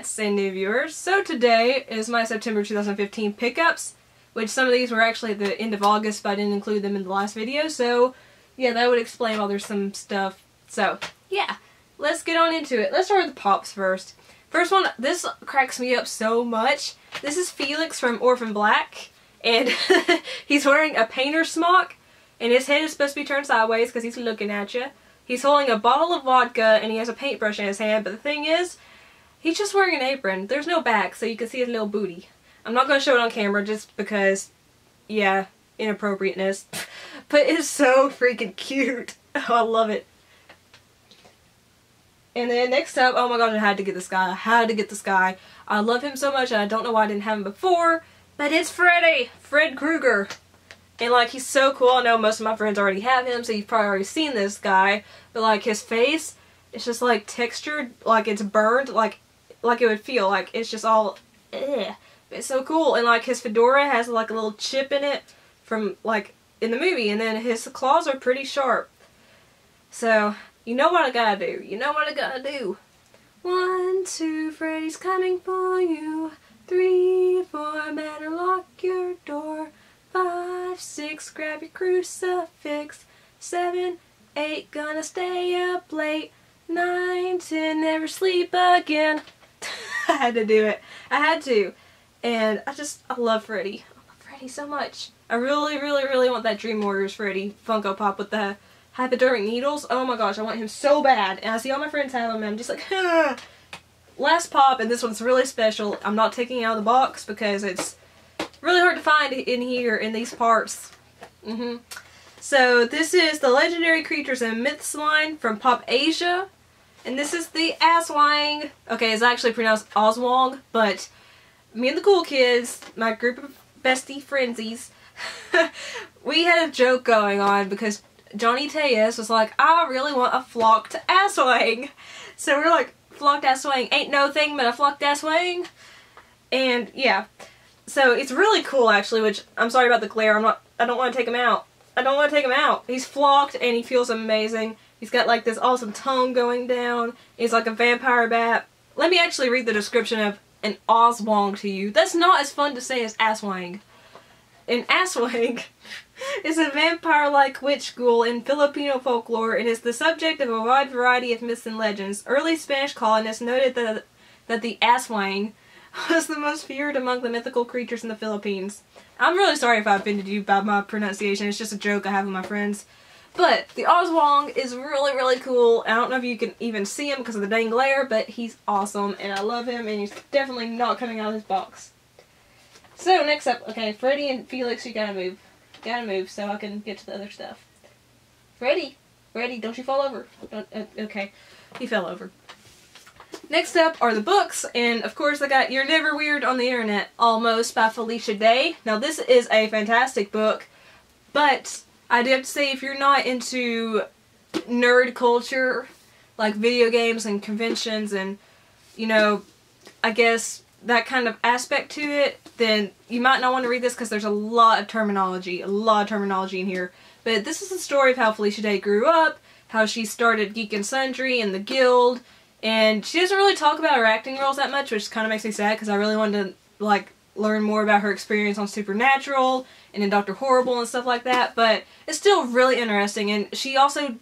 Alycats and new viewers. So today is my September 2015 pickups, which some of these were actually at the end of August, but I didn't include them in the last video, so yeah, that would explain why there's some stuff. So yeah, let's get on into it. Let's start with the pops first. First one, this cracks me up so much. This is Felix from Orphan Black, and he's wearing a painter smock, and his head is supposed to be turned sideways because he's looking at you. He's holding a bottle of vodka, and he has a paintbrush in his hand, but the thing is, he's just wearing an apron. There's no back, so you can see his little booty. I'm not going to show it on camera just because, yeah, inappropriateness. But it's so freaking cute. Oh, I love it. And then next up, oh my gosh, I had to get this guy. I had to get this guy. I love him so much, and I don't know why I didn't have him before, but it's Freddy! Fred Krueger. And like, he's so cool. I know most of my friends already have him, so you've probably already seen this guy. But like, his face, it's just like textured, like it's burned, like it would feel like it's just all, It's so cool. And like, his fedora has like a little chip in it from like in the movie, and then his claws are pretty sharp. So you know what I gotta do. You know what I gotta do. 1, 2, Freddy's coming for you. 3, 4, better lock your door. 5, 6, grab your crucifix. 7, 8, gonna stay up late. 9, 10, never sleep again. I had to do it. I had to. And I love Freddy. I love Freddy so much. I really, really, really want that Dream Warriors Freddy Funko Pop with the hypodermic needles. Oh my gosh, I want him so bad. And I see all my friends have him, and I'm just like, ah. Last pop, and this one's really special. I'm not taking it out of the box because it's really hard to find in here in these parts. So this is the Legendary Creatures and Myths line from Pop Asia. And this is the Aswang. Okay, it's actually pronounced Oswong, but me and the cool kids, my group of bestie frenzies, we had a joke going on because Johnny Tejas was like, I really want a flocked Aswang. So we're like, flocked Aswang ain't no thing but a flocked Aswang. And yeah. So it's really cool actually, which I'm sorry about the glare. I don't want to take him out. I don't want to take him out. He's flocked and he feels amazing. He's got like this awesome tongue going down. He's like a vampire bat. Let me actually read the description of an Oswang to you. That's not as fun to say as Aswang. An Aswang is a vampire-like witch ghoul in Filipino folklore and is the subject of a wide variety of myths and legends. Early Spanish colonists noted that the Aswang was the most feared among the mythical creatures in the Philippines. I'm really sorry if I offended you by my pronunciation. It's just a joke I have with my friends. But the Oswang is really, really cool. I don't know if you can even see him because of the dang glare, but he's awesome and I love him, and he's definitely not coming out of his box. So next up, okay, Freddy and Felix, you gotta move. Gotta move so I can get to the other stuff. Freddy! Freddy, don't you fall over. Okay, he fell over. Next up are the books, and of course I got You're Never Weird on the Internet, Almost, by Felicia Day. Now this is a fantastic book, but I do have to say, if you're not into nerd culture, like video games and conventions and, you know, I guess that kind of aspect to it, then you might not want to read this because there's a lot of terminology in here. But this is the story of how Felicia Day grew up, how she started Geek and Sundry and the Guild, and she doesn't really talk about her acting roles that much, which kind of makes me sad because I really wanted to, like, learn more about her experience on Supernatural and in Dr. Horrible and stuff like that, but it's still really interesting. And she also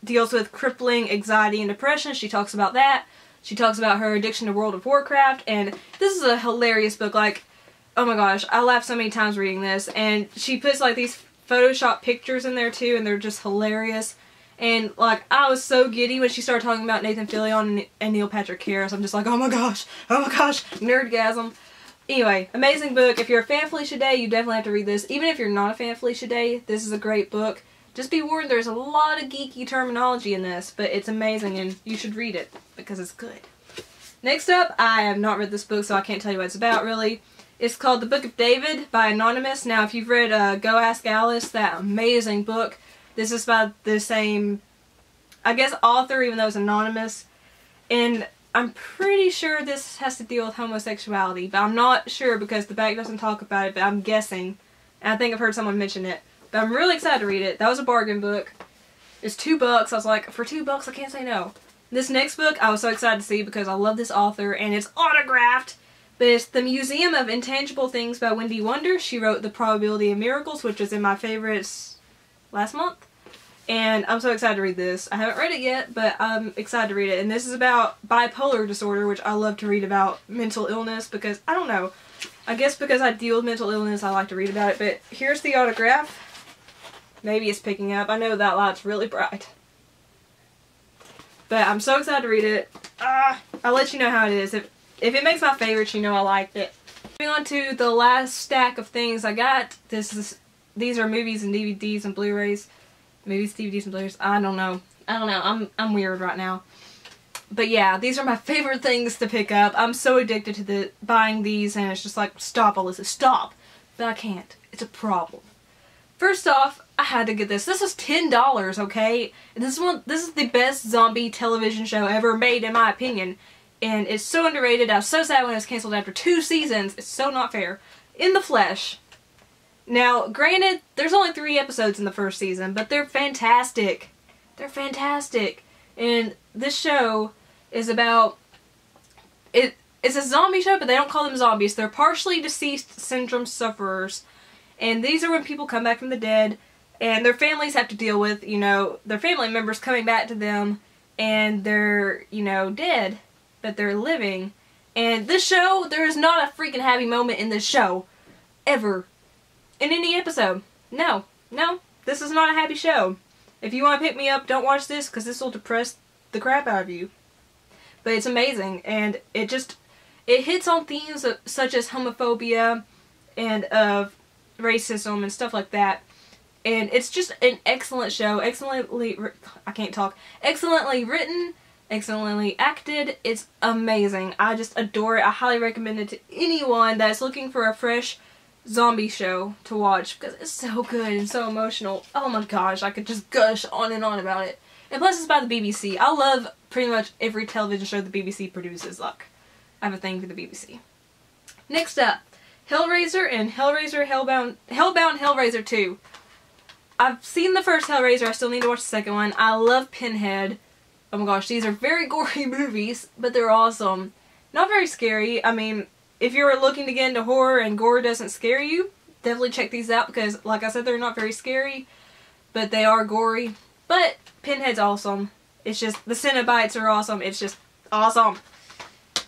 deals with crippling anxiety and depression. She talks about that. She talks about her addiction to World of Warcraft, and this is a hilarious book. Like, oh my gosh, I laughed so many times reading this, and she puts like these Photoshop pictures in there too, and they're just hilarious. And like, I was so giddy when she started talking about Nathan Fillion and Neil Patrick Harris. I'm just like, oh my gosh, nerdgasm. Anyway, amazing book. If you're a fan of Felicia Day, you definitely have to read this. Even if you're not a fan of Felicia Day, this is a great book. Just be warned, there's a lot of geeky terminology in this, but it's amazing and you should read it because it's good. Next up, I have not read this book, so I can't tell you what it's about really. It's called The Book of David by Anonymous. Now, if you've read Go Ask Alice, that amazing book, this is by the same, I guess, author, even though it's anonymous. And I'm pretty sure this has to deal with homosexuality, but I'm not sure because the back doesn't talk about it, but I'm guessing. And I think I've heard someone mention it. But I'm really excited to read it. That was a bargain book. It's $2. I was like, for $2 I can't say no. This next book I was so excited to see because I love this author and it's autographed. But it's The Museum of Intangible Things by Wendy Wonder. She wrote The Probability of Miracles, which was in my favorites last month. And I'm so excited to read this. I haven't read it yet, but I'm excited to read it. And this is about bipolar disorder, which I love to read about mental illness because, I don't know, I guess because I deal with mental illness, I like to read about it. But here's the autograph. Maybe it's picking up. I know that light's really bright. But I'm so excited to read it. I'll let you know how it is. If it makes my favorites, you know I liked it. Moving on to the last stack of things I got. These are movies and DVDs and Blu-rays. Movies, DVDs, and Blu-rays. I don't know. I'm weird right now. But yeah, these are my favorite things to pick up. I'm so addicted to buying these, and it's just like, stop, Alyssa, stop. But I can't. It's a problem. First off, I had to get this. This was $10, okay? This is the best zombie television show ever made, in my opinion. And it's so underrated. I was so sad when it was canceled after 2 seasons. It's so not fair. In the Flesh. Now, granted, there's only 3 episodes in the first season, but they're fantastic. They're fantastic. And this show is about... It's a zombie show, but they don't call them zombies. They're partially deceased syndrome sufferers. And these are when people come back from the dead, and their families have to deal with, you know, their family members coming back to them, and they're, you know, dead. But they're living. And this show, there is not a freaking happy moment in this show. Ever. In any episode. No. No. This is not a happy show. If you want to pick me up, don't watch this, because this will depress the crap out of you. But it's amazing. And it hits on themes such as homophobia and of racism and stuff like that. And it's just an excellent show. Excellently written. Excellently acted. It's amazing. I just adore it. I highly recommend it to anyone that's looking for a fresh zombie show to watch because it's so good and so emotional. Oh my gosh, I could just gush on and on about it. And plus it's by the BBC. I love pretty much every television show the BBC produces. Like, I have a thing for the BBC. Next up, Hellraiser and Hellbound Hellraiser 2. I've seen the first Hellraiser. I still need to watch the second one. I love Pinhead. Oh my gosh, these are very gory movies, but they're awesome. Not very scary. I mean, if you're looking to get into horror and gore doesn't scare you, definitely check these out because, like I said, they're not very scary, but they are gory. But Pinhead's awesome. It's just, the Cenobites are awesome. It's just awesome.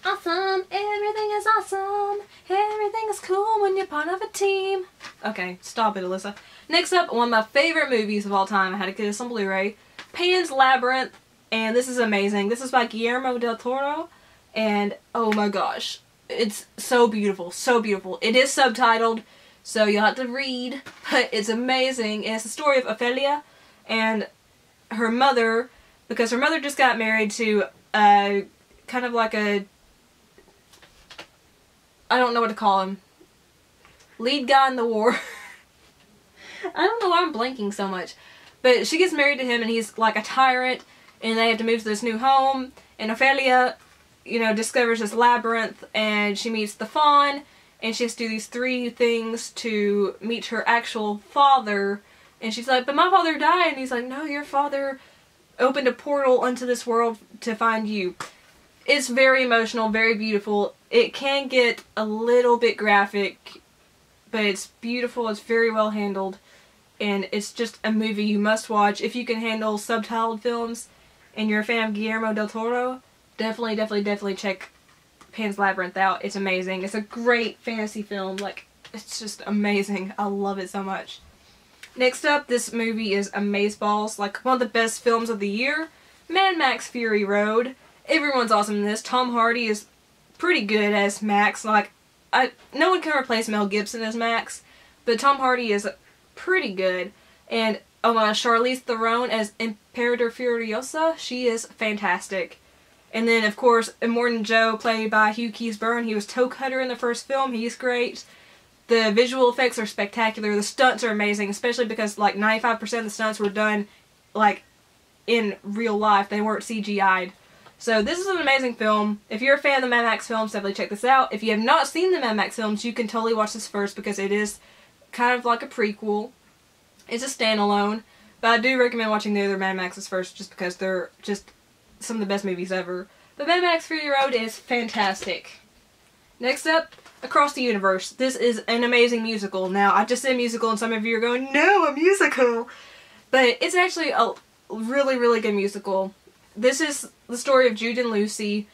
Awesome. Everything is awesome. Everything is cool when you're part of a team. Okay, stop it, Alyssa. Next up, one of my favorite movies of all time. I had to get this on Blu-ray. Pan's Labyrinth. And this is amazing. This is by Guillermo del Toro. And oh my gosh. It's so beautiful. So beautiful. It is subtitled, so you'll have to read. But it's amazing. And it's the story of Ophelia and her mother. Because her mother just got married to kind of like a... I don't know what to call him. Lead guy in the war. I don't know why I'm blanking so much. But she gets married to him and he's like a tyrant. And they have to move to this new home. And Ophelia, you know, discovers this labyrinth. And she meets the fawn. And she has to do these 3 things to meet her actual father. And she's like, but my father died. And he's like, no, your father opened a portal into this world to find you. It's very emotional, very beautiful. It can get a little bit graphic. But it's beautiful. It's very well handled. And it's just a movie you must watch. If you can handle subtitled films and you're a fan of Guillermo del Toro, definitely check Pan's Labyrinth out. It's amazing. It's a great fantasy film. Like, it's just amazing. I love it so much. Next up, this movie is Amazeballs. Like, one of the best films of the year. Mad Max Fury Road. Everyone's awesome in this. Tom Hardy is pretty good as Max. Like, no one can replace Mel Gibson as Max, but Tom Hardy is pretty good. And oh my gosh, Charlize Theron as Imperator Furiosa, she is fantastic. And then of course, Immortan Joe, played by Hugh Keays-Byrne, he was Toe Cutter in the first film, he's great. The visual effects are spectacular, the stunts are amazing, especially because like 95% of the stunts were done like in real life, they weren't CGI'd. So this is an amazing film. If you're a fan of the Mad Max films, definitely check this out. If you have not seen the Mad Max films, you can totally watch this first because it is kind of like a prequel. It's a standalone, but I do recommend watching the other Mad Maxes first just because they're just some of the best movies ever. But Mad Max Fury Road is fantastic. Next up, Across the Universe. This is an amazing musical. Now, I just said musical and some of you are going, no, a musical! But it's actually a really, really good musical. This is the story of Jude and Lucy.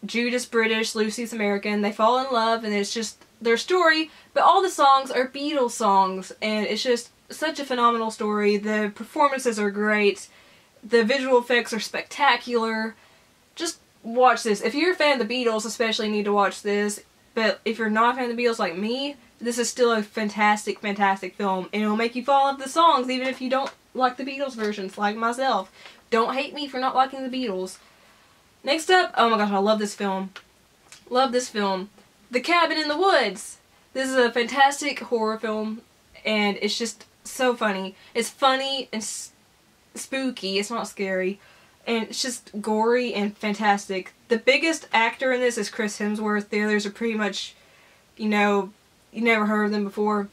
Jude is British, Lucy's American. They fall in love and it's just their story. But all the songs are Beatles songs and it's just such a phenomenal story. The performances are great. The visual effects are spectacular. Just watch this. If you're a fan of the Beatles, especially need to watch this. But if you're not a fan of the Beatles like me, this is still a fantastic, fantastic film. And it'll make you fall in love with the songs even if you don't like the Beatles versions, like myself. Don't hate me for not liking the Beatles. Next up, oh my gosh, I love this film. Love this film. The Cabin in the Woods. This is a fantastic horror film, and it's just so funny. It's funny and spooky. It's not scary. And it's just gory and fantastic. The biggest actor in this is Chris Hemsworth. The others are pretty much, you know, you never heard of them before.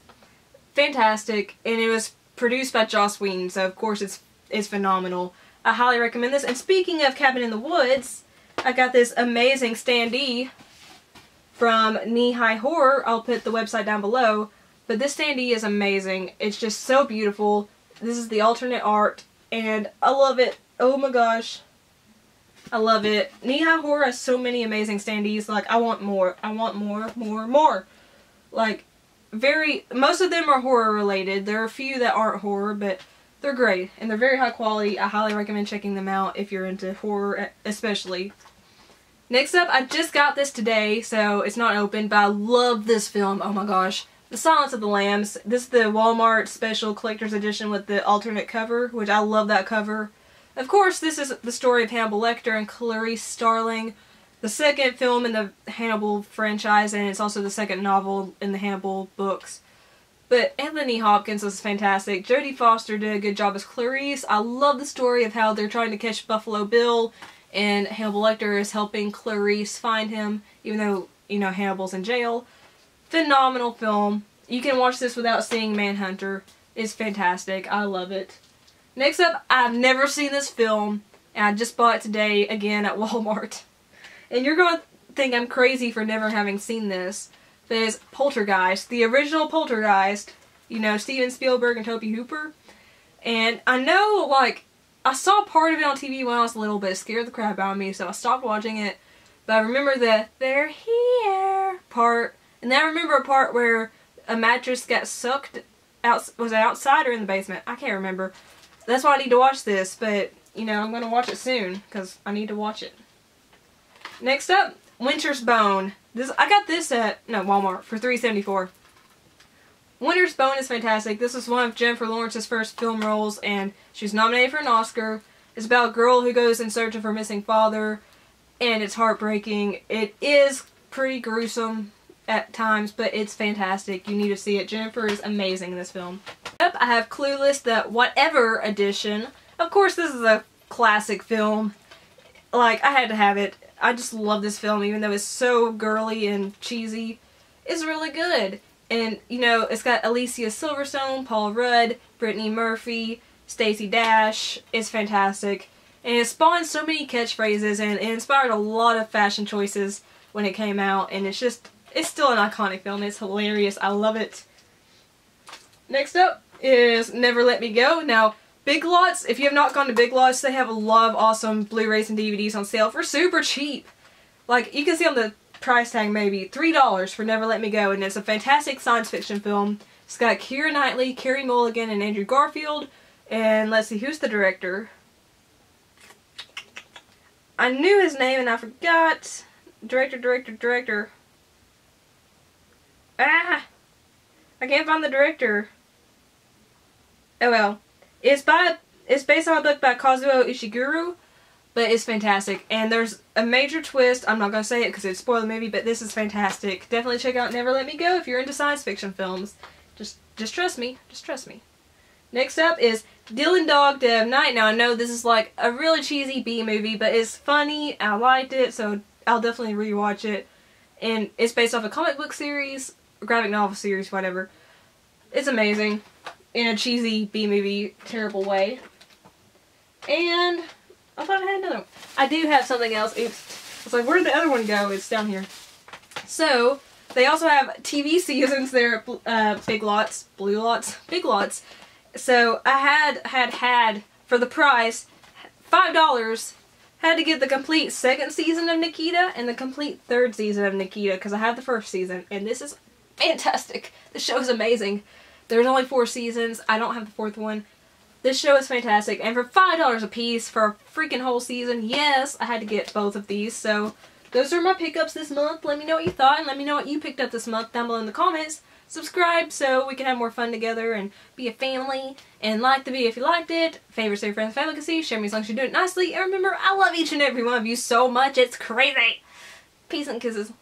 Fantastic. And it was produced by Joss Whedon, so of course it's phenomenal. I highly recommend this. And speaking of Cabin in the Woods, I got this amazing standee from Kneehigh Horror. I'll put the website down below. But this standee is amazing. It's just so beautiful. This is the alternate art, and I love it. Oh my gosh. I love it. Kneehigh Horror has so many amazing standees. Like, I want more. I want more. Like, most of them are horror related. There are a few that aren't horror, but they're great. And they're very high quality. I highly recommend checking them out if you're into horror especially. Next up, I just got this today, so it's not open, but I love this film. Oh my gosh. The Silence of the Lambs. This is the Walmart special collector's edition with the alternate cover, which I love that cover. Of course, this is the story of Hannibal Lecter and Clarice Starling, the second film in the Hannibal franchise, and it's also the second novel in the Hannibal books. But Anthony Hopkins was fantastic. Jodie Foster did a good job as Clarice. I love the story of how they're trying to catch Buffalo Bill, and Hannibal Lecter is helping Clarice find him, even though, you know, Hannibal's in jail. Phenomenal film. You can watch this without seeing Manhunter. It's fantastic. I love it. Next up, I've never seen this film, and I just bought it today again at Walmart. And you're going to think I'm crazy for never having seen this, but it's Poltergeist. The original Poltergeist. You know, Steven Spielberg and Tobe Hooper. And I know, like, I saw part of it on TV when I was little, but it scared the crap out of me, so I stopped watching it. But I remember the "they're here" part. And then I remember a part where a mattress got sucked out. Was it outside or in the basement? I can't remember. That's why I need to watch this, but, you know, I'm going to watch it soon, because I need to watch it. Next up, Winter's Bone. I got this at, Walmart for $3.74. Winter's Bone is fantastic. This is one of Jennifer Lawrence's first film roles, and she was nominated for an Oscar. It's about a girl who goes in search of her missing father, and it's heartbreaking. It is pretty gruesome at times, but it's fantastic. You need to see it. Jennifer is amazing in this film. Up, I have Clueless, the Whatever edition. Of course, this is a classic film. Like, I had to have it. I just love this film, even though it's so girly and cheesy. It's really good. And, you know, it's got Alicia Silverstone, Paul Rudd, Brittany Murphy, Stacey Dash. It's fantastic. And it spawned so many catchphrases, and it inspired a lot of fashion choices when it came out. And it's still an iconic film. It's hilarious. I love it. Next up is Never Let Me Go. Now, Big Lots, if you have not gone to Big Lots, they have a lot of awesome Blu-rays and DVDs on sale for super cheap. Like, you can see on the price tag maybe $3 for Never Let Me Go, and it's a fantastic science fiction film. It's got Keira Knightley, Carey Mulligan, and Andrew Garfield. And let's see, who's the director? I knew his name and I forgot. Director. Ah! I can't find the director. Oh well. It's based on a book by Kazuo Ishiguro, but it's fantastic. And there's a major twist. I'm not going to say it because it'd spoil the movie, but this is fantastic. Definitely check out Never Let Me Go if you're into science fiction films. Just trust me. Just trust me. Next up is Dylan Dog Day of Night. Now I know this is like a really cheesy B movie, but it's funny. I liked it, so I'll definitely rewatch it. And it's based off a comic book series, graphic novel series, whatever. It's amazing. In a cheesy B-movie, terrible way. And I thought I had another one. I do have something else. Oops. I was like, where did the other one go? It's down here. So, they also have TV seasons there at Big Lots. Blue Lots? Big Lots. So, I had for the price, $5, had to get the complete second season of Nikita and the complete third season of Nikita because I have the first season and this is fantastic. The show is amazing. There's only 4 seasons. I don't have the 4th one. This show is fantastic and for $5 a piece for a freaking whole season, yes, I had to get both of these. So those are my pickups this month. Let me know what you thought and let me know what you picked up this month down below in the comments. Subscribe so we can have more fun together and be a family. And like the video if you liked it. Favorites, your friends, family can see. Share me as long as you're doing it nicely. And remember, I love each and every one of you so much. It's crazy. Peace and kisses.